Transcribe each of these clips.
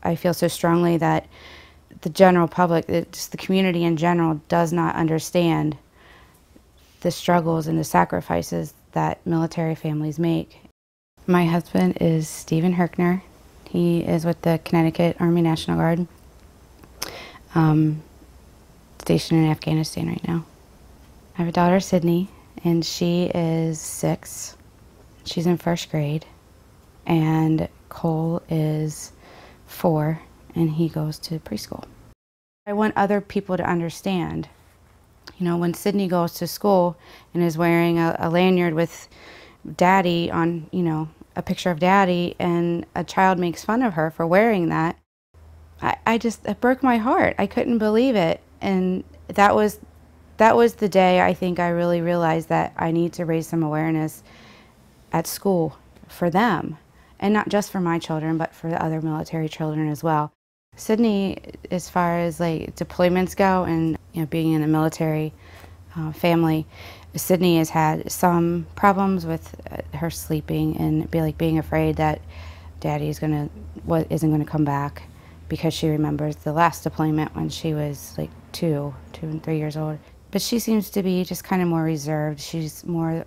I feel so strongly that the general public, just the community in general, does not understand the struggles and the sacrifices that military families make. My husband is Stephen Herkner. He is with the Connecticut Army National Guard, stationed in Afghanistan right now. I have a daughter, Sydney, and she is 6. She's in 1st grade. And Cole is 4, and he goes to preschool. I want other people to understand, when Sydney goes to school and is wearing a lanyard with Daddy on, a picture of Daddy, and a child makes fun of her for wearing that, it broke my heart. I couldn't believe it. And that was the day I think I really realized that I need to raise some awareness at school for them. And not just for my children, but for the other military children as well. Sydney, as far as deployments go and being in a military family, Sydney has had some problems with her sleeping and being afraid that Daddy isn't going to come back, because she remembers the last deployment when she was 2 and 3 years old. But she seems to be just kind of more reserved. She's more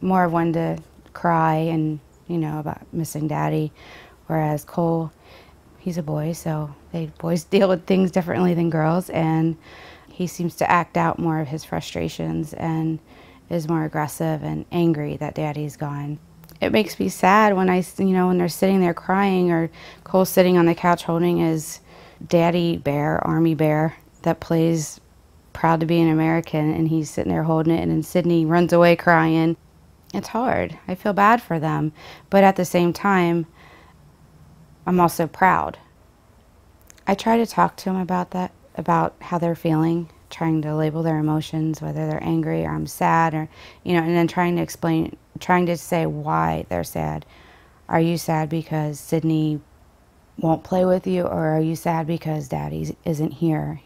of one to cry and about missing Daddy, whereas Cole, he's a boy, so boys deal with things differently than girls, and he seems to act out more of his frustrations and is more aggressive and angry that Daddy's gone. It makes me sad when when they're sitting there crying, or Cole's sitting on the couch holding his Daddy bear, Army bear, that plays proud to be an American, and he's sitting there holding it, and then Sydney runs away crying. It's hard. I feel bad for them. But at the same time, I'm also proud. I try to talk to them about that, about how they're feeling, trying to label their emotions, whether they're angry or I'm sad, or, and then trying to say why they're sad. Are you sad because Sydney won't play with you, or are you sad because Daddy isn't here,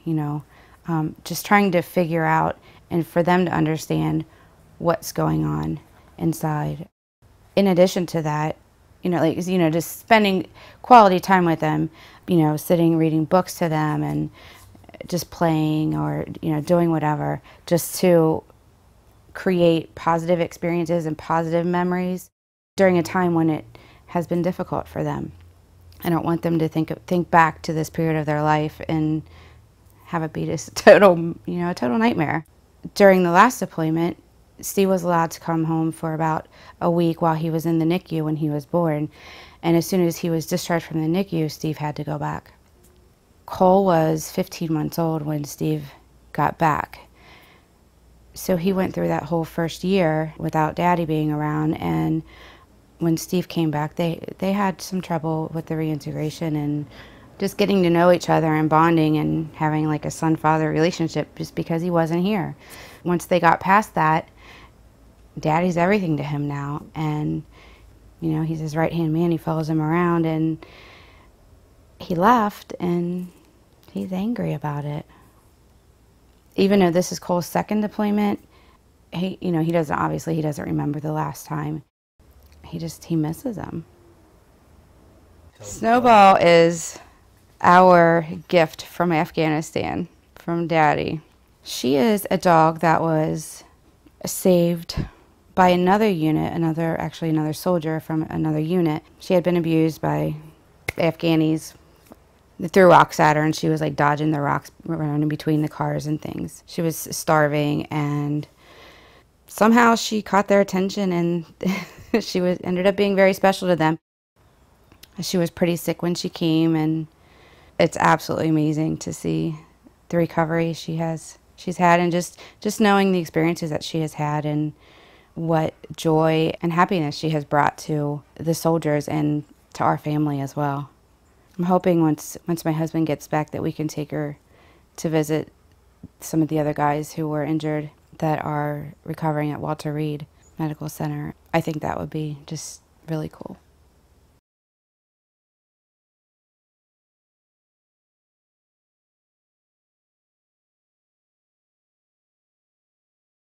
Just trying to figure out, and for them to understand what's going on inside. In addition to that, just spending quality time with them, sitting, reading books to them, and just playing, or, doing whatever, just to create positive experiences and positive memories during a time when it has been difficult for them. I don't want them to think back to this period of their life and have it be just a total nightmare. During the last deployment, Steve was allowed to come home for about a week while he was in the NICU when he was born. And as soon as he was discharged from the NICU, Steve had to go back. Cole was 15 months old when Steve got back. So he went through that whole first year without Daddy being around. And when Steve came back, they had some trouble with the reintegration and just getting to know each other and bonding and having a son-father relationship, just because he wasn't here. Once they got past that, Daddy's everything to him now, and he's his right-hand man. He follows him around, and he left, and he's angry about it. Even though this is Cole's 2nd deployment, he doesn't remember the last time. He misses him. Snowball is our gift from Afghanistan, from Daddy. She is a dog that was saved by another unit, another soldier from another unit. She had been abused by Afghanis. They threw rocks at her, and she was dodging the rocks, running between the cars and things. She was starving, and somehow she caught their attention, and she ended up being very special to them. She was pretty sick when she came, and it's absolutely amazing to see the recovery she's had, and just knowing the experiences that she has had, and what joy and happiness she has brought to the soldiers and to our family as well. I'm hoping once my husband gets back that we can take her to visit some of the other guys who were injured that are recovering at Walter Reed Medical Center. I think that would be just really cool.